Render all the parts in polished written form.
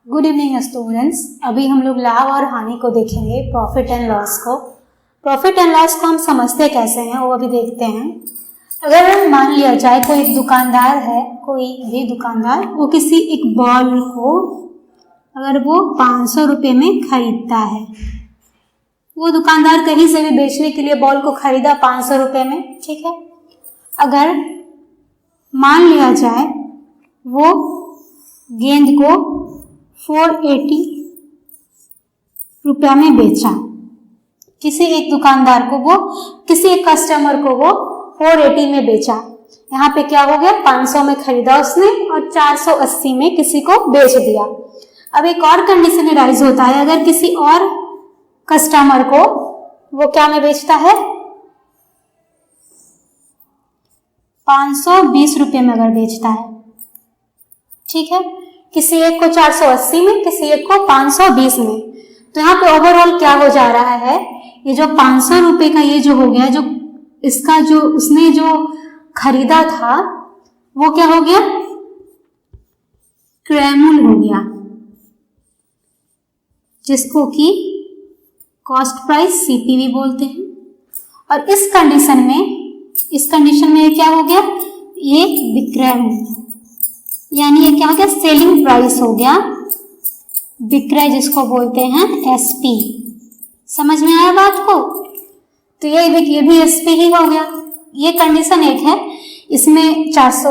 Good evening students. अभी हम लोग लाभ और हानि को देखेंगे, प्रॉफिट एंड लॉस को। प्रॉफिट एंड लॉस को हम समझते कैसे हैं वो अभी देखते हैं। अगर मान लिया जाए कोई एक दुकानदार है, कोई भी दुकानदार वो किसी एक बॉल को अगर वो 500 रुपये में खरीदता है, वो दुकानदार कहीं से भी बेचने के लिए बॉल को खरीदा 500 रुपये में, ठीक है। अगर मान लिया जाए वो गेंद को 480 रुपया में बेचा, किसी एक दुकानदार को वो किसी एक कस्टमर को वो 480 में बेचा। यहाँ पे क्या हो गया, 500 में खरीदा उसने और 480 में किसी को बेच दिया। अब एक और कंडीशन राइज होता है, अगर किसी और कस्टमर को वो क्या में बेचता है, 520 रुपये में अगर बेचता है, ठीक है। किसी एक को 480 में, किसी एक को 520 में। तो यहाँ पे ओवरऑल क्या हो जा रहा है, ये जो 500 रुपये का ये जो हो गया, जो इसका जो उसने जो खरीदा था वो क्या हो गया, क्रयमूल्य हो गया, जिसको कि कॉस्ट प्राइस सीपीवी बोलते हैं। और इस कंडीशन में क्या हो गया, ये विक्रय मूल्य, यानी ये क्या हो गया, सेलिंग प्राइस हो गया, विक्रय जिसको बोलते हैं एसपी। समझ में आया बात को? तो ये देखिए, ये भी एसपी ही हो गया। ये कंडीशन एक है, इसमें 400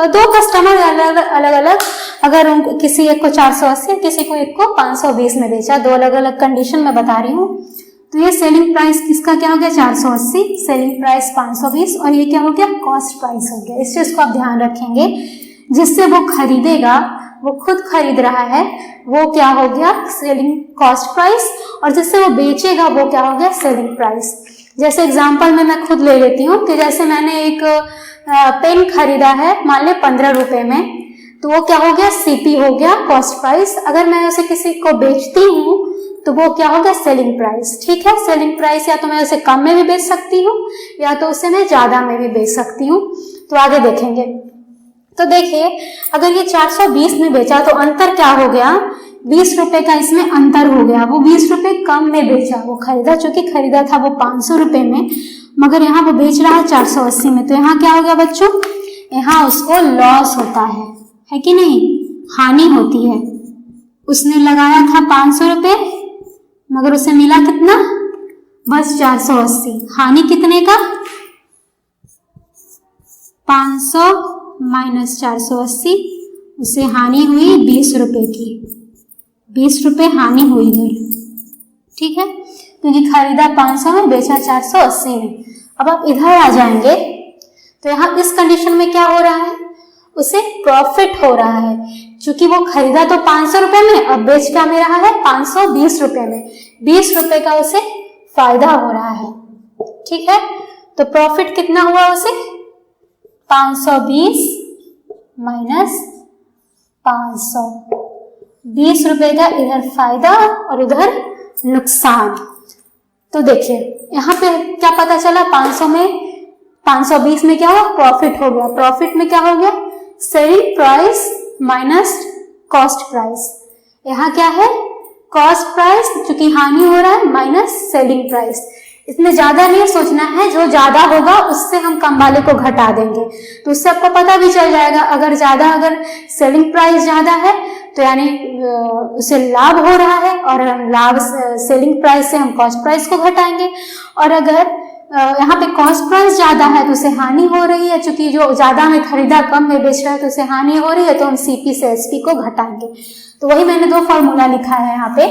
दो कस्टमर अलग अलग अगर उनको किसी एक को 480 किसी को एक को 520 में बेचा, दो अलग अलग कंडीशन में बता रही हूँ। तो ये सेलिंग प्राइस किसका क्या हो गया, 480, सेलिंग प्राइस 520 और ये क्या हो गया, कॉस्ट प्राइस हो गया। इस चीज को आप ध्यान रखेंगे, जिससे वो खरीदेगा, वो खुद खरीद रहा है, वो क्या हो गया, सेलिंग कॉस्ट प्राइस, और जिससे वो बेचेगा वो क्या हो गया, सेलिंग प्राइस। जैसे एग्जांपल में मैं खुद ले लेती हूँ कि जैसे मैंने एक पेन खरीदा है, मान ले 15 रुपए में, तो वो क्या हो गया, सीपी हो गया, कॉस्ट प्राइस। अगर मैं उसे किसी को बेचती हूँ तो वो क्या हो गया, सेलिंग प्राइस, ठीक है। सेलिंग प्राइस या तो मैं उसे कम में भी बेच सकती हूँ या तो उसे मैं ज्यादा में भी बेच सकती हूँ। तो आगे देखेंगे। तो देखिए, अगर ये 420 में बेचा तो अंतर क्या हो गया, 20 रुपए का इसमें अंतर हो गया। वो 20 रुपए कम में बेचा, वो खरीदा, चूंकि खरीदा था वो 500 रुपए में, मगर यहाँ वो बेच रहा है 480 में। तो यहाँ क्या हो गया बच्चों, यहाँ उसको लॉस होता है कि नहीं, हानि होती है। उसने लगाया था 500 रुपए मगर उसे मिला कितना, बस 480। हानि कितने का, 500 माइनस 480, उसे हानि हुई 20 रुपए की, 20 रुपए हानि हुई इधर, ठीक है, क्योंकि खरीदा 500 में, बेचा 480 में। अब आप इधर आ जाएंगे तो यहाँ इस कंडीशन में क्या हो रहा है, उसे प्रॉफिट हो रहा है, क्योंकि वो खरीदा तो 500 रुपए में, अब बेच क्या में रहा है, 520 रुपए में, 20 रुपए का उसे फायदा हो रहा है, ठीक है। तो प्रॉफिट कितना हुआ उसे, 520 माइनस 500, 20 रुपए का इधर फायदा और उधर नुकसान। तो देखिए यहाँ पे क्या पता चला, 500 में 520 में क्या हुआ, प्रॉफिट हो गया। प्रॉफिट में क्या हो गया, selling price minus cost price. यहाँ क्या है, कॉस्ट प्राइस, चूंकि हानि हो रहा है, माइनस सेलिंग प्राइस। इसमें ज्यादा नहीं सोचना है, जो ज्यादा होगा उससे हम कम वाले को घटा देंगे, तो उससे आपको पता भी चल जाएगा। अगर सेलिंग प्राइस ज्यादा है तो यानी उसे लाभ हो रहा है, और लाभ सेलिंग प्राइस से हम कॉस्ट प्राइस को घटाएंगे। और अगर यहाँ पे कॉस्ट प्राइस ज्यादा है तो उसे हानि हो रही है, चूंकि जो ज्यादा में खरीदा कम में बेच रहा है तो उसे हानि हो रही है, तो हम सीपी से एसपी को घटाएंगे। तो वही मैंने दो फॉर्मूला लिखा है यहाँ पे,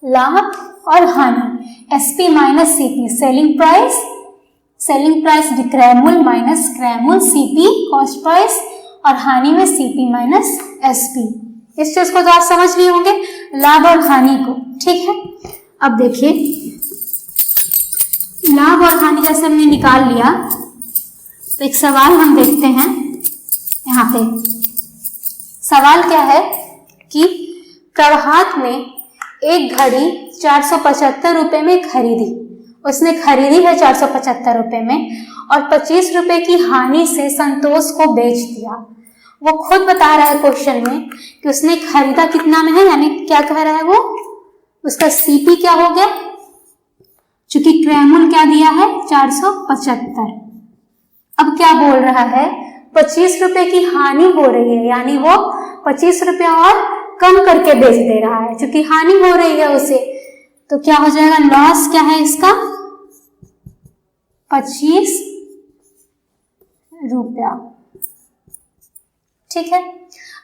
लाभ और हानि, SP minus CP, selling price विक्रय मूल्य माइनस क्रय मूल्य, सीपी कॉस्ट प्राइस, और हानि में सीपी माइनस एसपी। इस चीज को तो आप समझ लिए होंगे, लाभ और हानि को, ठीक है। अब देखिए, लाभ और हानि जैसे हमने निकाल लिया तो एक सवाल हम देखते हैं। यहाँ पे सवाल क्या है कि प्रभात ने एक घड़ी 475 रुपए में खरीदी, उसने खरीदी है 475 रुपए में, और 25 रुपए की हानि से संतोष को बेच दिया। वो खुद बता रहा है क्वेश्चन में कि उसने खरीदा कितना में है, यानी क्या कह रहा है वो, उसका सीपी क्या हो गया, चूंकि क्रयमूल्य क्या दिया है 475। अब क्या बोल रहा है, 25 रुपए की हानि हो रही है, यानी वो 25 रुपया और कम करके बेच दे रहा है, चूंकि हानि हो रही है उसे, तो क्या हो जाएगा, लॉस क्या है इसका 25 रुपया। ठीक है,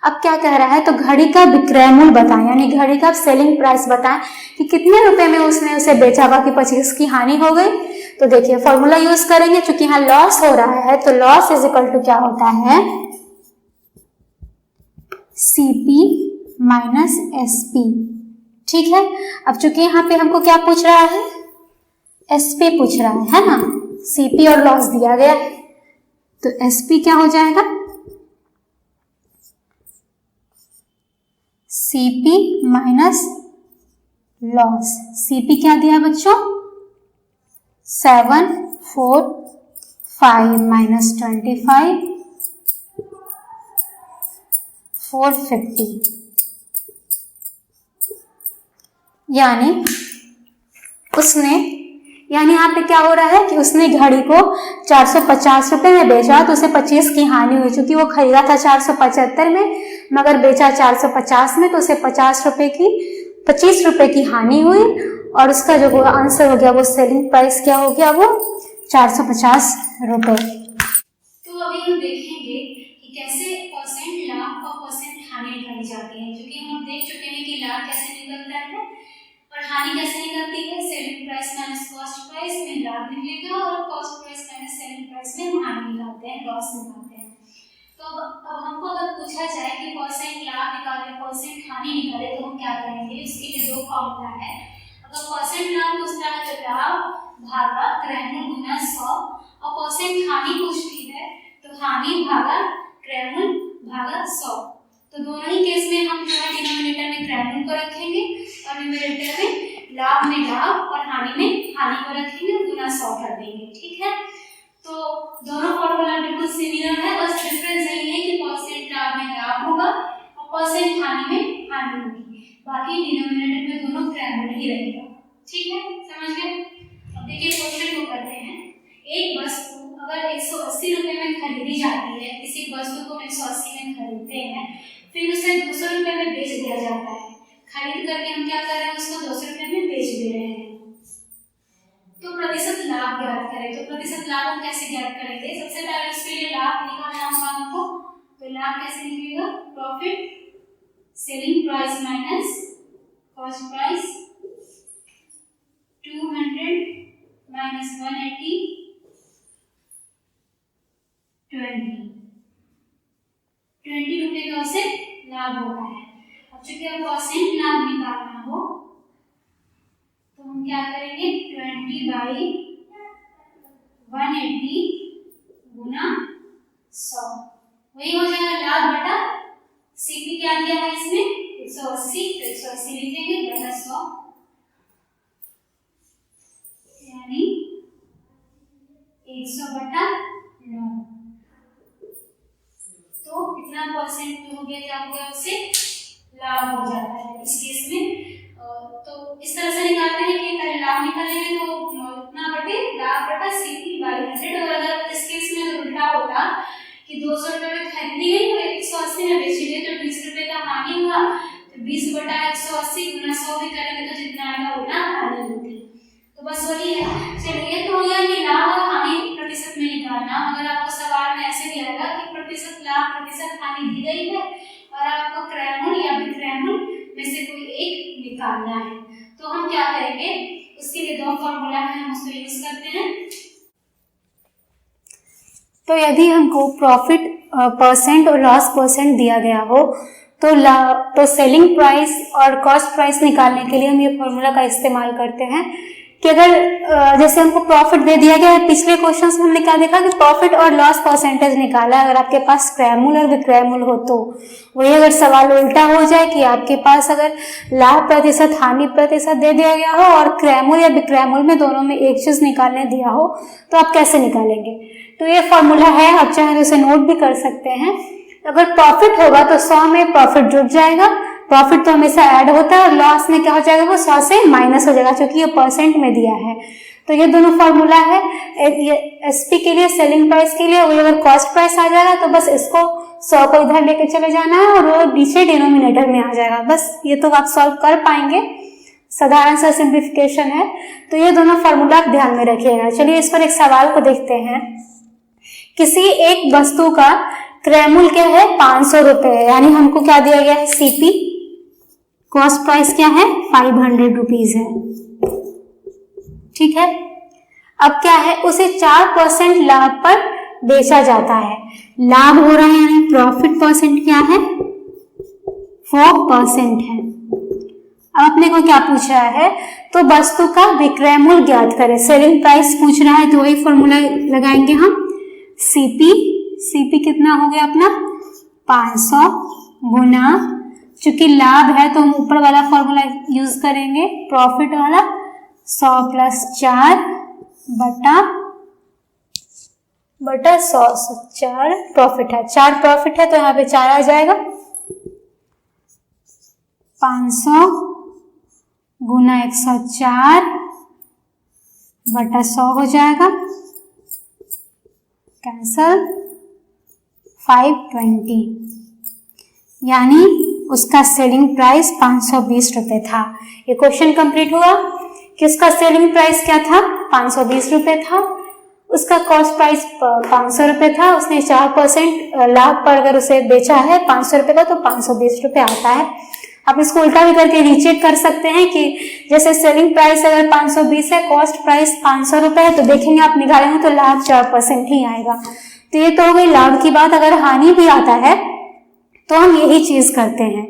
अब क्या कह रहा है, तो घड़ी का विक्रय मूल्य बताएं, यानी घड़ी का सेलिंग प्राइस बताएं कि कितने रुपए में उसने उसे बेचा, बाकी 25 की हानि हो गई। तो देखिए फॉर्मूला यूज करेंगे, क्योंकि यहाँ लॉस हो रहा है, तो लॉस इज इक्वल टू क्या होता है, सीपी माइनस एसपी। ठीक है, अब चूंकि यहाँ पे हमको क्या पूछ रहा है, एसपी पूछ रहा है ना, सीपी और लॉस दिया गया है, तो एसपी क्या हो जाएगा, सीपी माइनस लॉस। सीपी क्या दिया बच्चों, 745 माइनस 25 450, यानी उसने, यानी यहाँ पे क्या हो रहा है कि उसने घड़ी को 450 रुपए में बेचा, तो उसे 25 की हानि हुई, चूंकि वो खरीदा था 475 में मगर बेचा 450 में, तो उसे 25 रुपए की हानि हुई, और उसका जो आंसर हो गया वो सेलिंग प्राइस क्या हो गया, वो 450 रुपए। तो अभी हम देखेंगे कि कैसे परसेंट लाभ और परसेंट हानि निकाली जाती है, क्योंकि हम देख चुके हैं कि लाभ कैसे निकलता है और हानि कैसे निकलती है। Selling price minus cost price में लाभ निकलेगा और cost price minus selling price में हानि निकालते हैं, लॉस निकालते हैं। तो अब हमको अगर पूछा जाए कि परसेंट लाभ निकाले परसेंट हानि निकाले, तो हम क्या करेंगे, इसके लिए दो फॉर्मूला है। अगर परसेंट लाभ पूछता है तो लाभ भागा क्रयमूल्य गुना 100, और परसेंट हानि पूछती है तो हानि भागा क्रयमूल्य भागा 100। तो दोनों ही केस में हम जो है डिनोमिनेटर में क्रयमूल्य को रखेंगे और न्यूमरेटर में लाभ और हानि में हानि को रखेंगे और गुना 100 कर देंगे। ठीक है, तो दोनों फॉर्मूला बिल्कुल सिमिलर है, बस डिफरेंस यही है कि परसेंट लाभ में लाभ होगा और परसेंट हानि में हानि होगी, बाकी डिनोमिनेटर में दोनों क्रयमूल्य ही रहेगा। ठीक है, समझ गए। अब देखिए क्वेश्चन को करते हैं। एक वस्तु अगर 180 रुपए में खरीदी जाती है, किसी वस्तु को 180 में खरीदते हैं, फिर उसे 200 रुपए में बेच दिया जाता है। खरीद करके हम क्या कर रहे हैं, उसको 200 रुपए में बेच दे रहे हैं। तो प्रतिशत लाभ ज्ञात करें, तो प्रतिशत लाभ हम कैसे ज्ञात करेंगे, सबसे पहले उसके लिए लाभ निकालना होगा हमको। तो लाभ कैसे निकलेगा, profit selling price minus cost price, 200 minus 180 20 रुपए का उसे लाभ होता है। अब चूंकि अब परसेंट लाभ निकालना हो तो हम क्या करेंगे, 20/180 गुना 100, वही हो जाएगा लाभ बटा सीपी। क्या दिया है इसमें 180, तो 180 लिखेंगे बटा 100, यानी 100/9। तो कितना परसेंट हो गया, क्या हो गया, उससे लाभ हो जाता है इस केस में। तो इस तरह से निकालते हैं कि पहले लाभ निकालेंगे तो उतना बटे लाभ बटा सीपी बाई 100, और अगर इस केस में उल्टा होता कि 200 रुपए में खरीदी गई और 180 में बेची गई, तो 20 रुपए का हानि हुआ, तो 20/180 गुना 100 भी करेंगे तो जितना आएगा उतना हानि होगी। तो बस वही है। चलिए, तो यह कि लाभ और हानि प्रतिशत में निकालना। अगर आपको सवाल में ऐसे दिया जाएगा कि प्रतिशत लाभ प्रतिशत हानि दी गई है और आपको क्रयमूल्य या विक्रयमूल्य में से कोई एक निकालना है, तो हम क्या करेंगे, उसके लिए दो फॉर्मूला है, हम उसको यूज करते हैं। तो यदि हमको प्रॉफिट परसेंट और लॉस परसेंट दिया गया हो तो सेलिंग प्राइस और कॉस्ट प्राइस निकालने के लिए हम ये फॉर्मूला का इस्तेमाल करते हैं कि अगर जैसे हमको प्रॉफिट दे दिया गया है, पिछले क्वेश्चन में हमने क्या देखा कि प्रॉफिट और लॉस परसेंटेज निकाला, अगर आपके पास क्रयमूल्य और विक्रयमूल्य हो तो वही अगर सवाल उल्टा हो जाए कि आपके पास अगर लाभ प्रतिशत हानि प्रतिशत दे दिया गया हो और क्रयमूल्य या विक्रयमूल्य में दोनों में एक चीज निकालने दिया हो, तो आप कैसे निकालेंगे। तो ये फॉर्मूला है, आप चाहे तो इसे नोट भी कर सकते हैं। अगर प्रॉफिट होगा तो 100 में प्रॉफिट जुड़ जाएगा, प्रॉफिट तो हमेशा ऐड होता है, और लॉस में क्या हो जाएगा, वो 100 से माइनस हो जाएगा, क्योंकि ये परसेंट में दिया है। तो ये दोनों फॉर्मूला है, ये एसपी के लिए, सेलिंग प्राइस के लिए। और अगर कॉस्ट प्राइस आ जाएगा तो बस इसको 100 को इधर लेके चले जाना है और वो नीचे डिनोमिनेटर में आ जाएगा। बस ये तो आप सॉल्व कर पाएंगे, साधारण सा सिंप्लीफिकेशन है। तो ये दोनों फॉर्मूला आप ध्यान में रखिएगा। चलिए इस पर एक सवाल को देखते हैं। किसी एक वस्तु का क्रय मूल्य क्या है, 500 रुपए, यानी हमको क्या दिया गया है, सीपी। कॉस्ट प्राइस क्या है, 500 रुपीज है, ठीक है। अब क्या है, उसे 4% लाभ पर बेचा जाता है। लाभ हो रहा है यानी प्रॉफिट परसेंट क्या है, 4% है। अब अपने को क्या पूछ रहा है, तो वस्तु का विक्रय मूल्य ज्ञात करें। सेलिंग प्राइस पूछ रहा है तो वही फॉर्मूला लगाएंगे हम, सीपी। सीपी कितना हो गया अपना, 500 गुना, चूंकि लाभ है तो हम ऊपर वाला फॉर्मूला यूज करेंगे, प्रॉफिट वाला, 100 प्लस 4 बटा 100, 4 प्रॉफिट है, 4 प्रॉफिट है तो यहाँ पे 4 आ जाएगा। 500 गुना 104 बटा 100 हो जाएगा, कैंसल, 520, यानी उसका सेलिंग प्राइस 520 रुपए था। ये क्वेश्चन कंप्लीट हुआ कि उसका सेलिंग प्राइस क्या था, 520 रुपए था, उसका कॉस्ट प्राइस 500 रुपए था, उसने 4% लाभ पर अगर उसे बेचा है 500 रुपए का तो 520 रुपए आता है। आप इसको उल्टा भी करके रीचेक कर सकते हैं कि जैसे सेलिंग प्राइस अगर 520 है, कॉस्ट प्राइस 500 रुपए है, तो देखेंगे आप निकालेंगे तो लाभ 4% ही आएगा। तो ये तो हो गई लाभ की बात। अगर हानि भी आता है तो हम यही चीज करते हैं।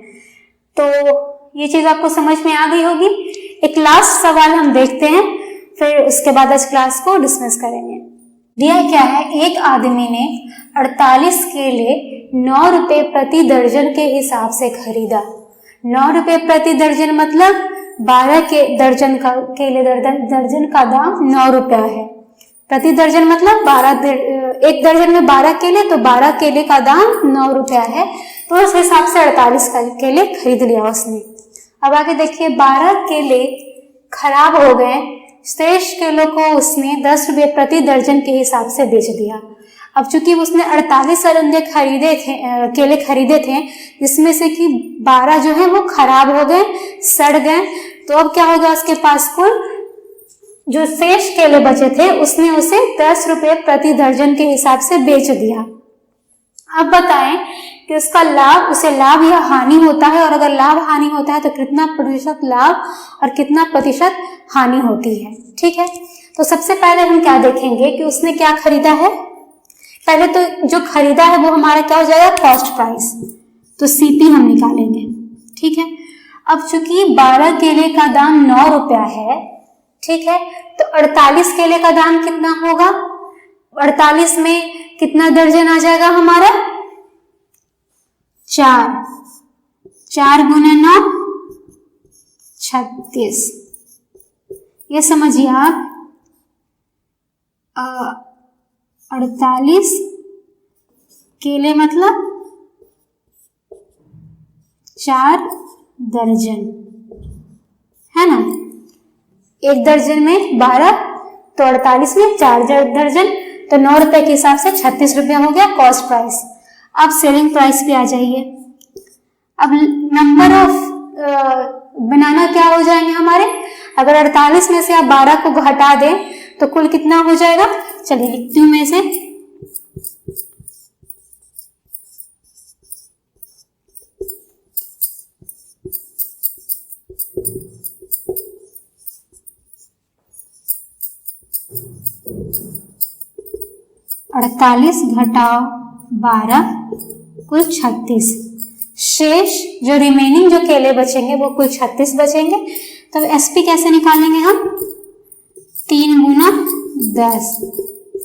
तो ये चीज आपको समझ में आ गई होगी। एक लास्ट सवाल हम देखते हैं, फिर उसके बाद आज क्लास को डिस्मिस करेंगे। दिया क्या है, एक आदमी ने 48 केले 9 रुपए प्रति दर्जन के हिसाब से खरीदा। 9 रुपए प्रति दर्जन मतलब 12 के दर्जन का केले दर्जन का दाम 9 रुपया है। प्रति दर्जन मतलब एक दर्जन में 12 केले, तो 12 केले का दाम 9 रुपया है। तो उस हिसाब से 48 केले खरीद लिया उसने। अब आगे देखिए, 12 केले खराब हो गए, शेष केलों को उसने 10 रुपये प्रति दर्जन के हिसाब से बेच दिया। अब चूंकि उसने 48 केले खरीदे थे, जिसमें से कि 12 जो है वो खराब हो गए, सड़ गए, तो अब क्या होगा, उसके पास कुल जो शेष केले बचे थे उसने उसे 10 रुपये प्रति दर्जन के हिसाब से बेच दिया। अब बताएं कि उसका उसे लाभ या हानि होता है, और अगर लाभ हानि होता है तो कितना प्रतिशत लाभ और कितना प्रतिशत हानि होती है। ठीक है, तो सबसे पहले हम क्या देखेंगे कि उसने क्या खरीदा है। पहले तो जो खरीदा है वो हमारा क्या हो जाएगा, कॉस्ट प्राइस, तो सीपी हम निकालेंगे। ठीक है, अब चूंकि 12 केले का दाम 9 रुपया है, ठीक है, तो 48 केले का दाम कितना होगा, 48 में कितना दर्जन आ जाएगा हमारा, 4 गुना 9 36। ये समझिए आप, 48 केले मतलब 4 दर्जन है ना। एक दर्जन में 12, तो 48 में 4 दर्जन, तो 9 रुपए के हिसाब से 36 रुपया हो गया कॉस्ट प्राइस। अब सेलिंग प्राइस पे आ जाइए। अब नंबर ऑफ बनाना क्या हो जाएंगे हमारे, अगर 48 में से आप 12 को घटा दें तो कुल कितना हो जाएगा। चलिए लिखती हूं मैं इसे, अड़तालीस घटाओ 12 कुल 36। शेष जो रिमेनिंग जो केले बचेंगे वो कुल 36 बचेंगे। तो एसपी कैसे निकालेंगे हम, 3 गुना 10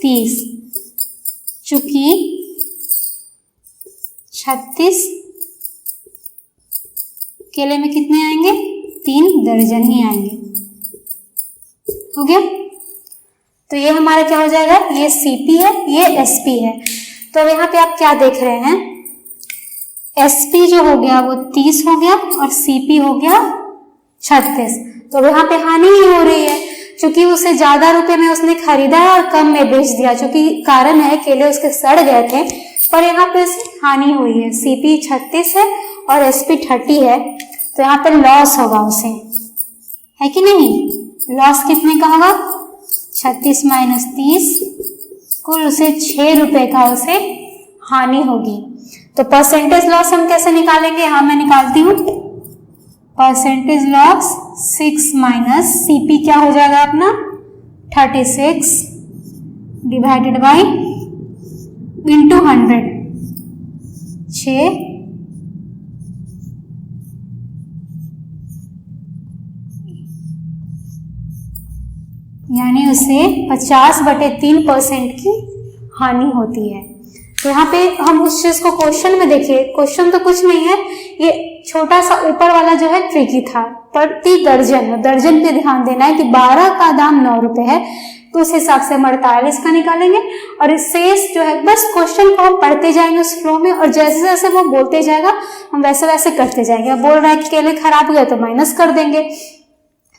30, चूंकि 36 केले में कितने आएंगे, 3 दर्जन ही आएंगे। हो गया, तो ये हमारा क्या हो जाएगा, ये सीपी है, ये एसपी है। तो अब यहाँ पे आप क्या देख रहे हैं, एसपी जो हो गया वो 30 हो गया और सीपी हो गया 36। तो अब यहाँ पे हानि ही हो रही है, क्योंकि उसे ज्यादा रुपए में उसने खरीदा है और कम में बेच दिया, क्योंकि कारण है केले उसके सड़ गए थे, पर यहाँ पे उसे हानि हुई है। सीपी 36 है और एसपी 30 है, तो यहाँ पे लॉस होगा उसे, है कि नहीं। लॉस कितने का होगा, 36 माइनस 30, कुल उसे 6 रुपए का उसे हानि होगी। तो परसेंटेज लॉस हम कैसे निकालेंगे, यहाँ मैं निकालती हूँ। परसेंटेज लॉस 6 माइनस सीपी क्या हो जाएगा अपना 36 डिवाइडेड बाई इंटू 100, 6 यानी उसे 50/3% की हानि होती है। तो यहाँ पे हम उस चीज को क्वेश्चन में देखिए, क्वेश्चन तो कुछ नहीं है, ये छोटा सा ऊपर वाला जो है ट्रिकी था, प्रति दर्जन, दर्जन पे ध्यान देना है कि 12 का दाम 9 रुपए है, तो उस हिसाब से हम 48 का निकालेंगे। और शेष जो है बस क्वेश्चन को हम पढ़ते जाएंगे उस फ्लो में, और जैसे जैसे वो बोलते जाएगा हम वैसे वैसे करते जाएंगे। अब बोल रहा है कि केले खराब गए तो माइनस कर देंगे,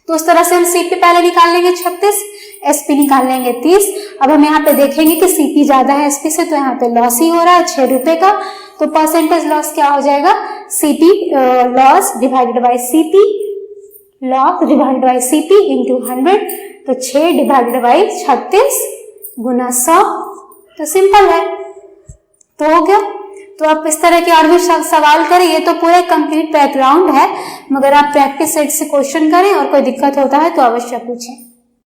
तो उस तरह से हम सीपी पहले निकाल लेंगे 36, एसपी निकाल लेंगे 30। अब हम यहाँ पे देखेंगे कि सीपी ज्यादा है एसपी से, तो यहाँ पे लॉस ही हो रहा है 6 रुपए का। तो परसेंटेज लॉस क्या हो जाएगा, CP loss divided by CP, loss divided by CP into 100, तो 6 डिवाइडेड बाय 36 गुना 100, तो सिंपल है, तो हो गया। तो आप इस तरह के और भी सवाल करें, ये तो पूरा कंप्लीट बैकग्राउंड है, मगर आप प्रैक्टिस सेट से क्वेश्चन करें और कोई दिक्कत होता है तो अवश्य पूछें।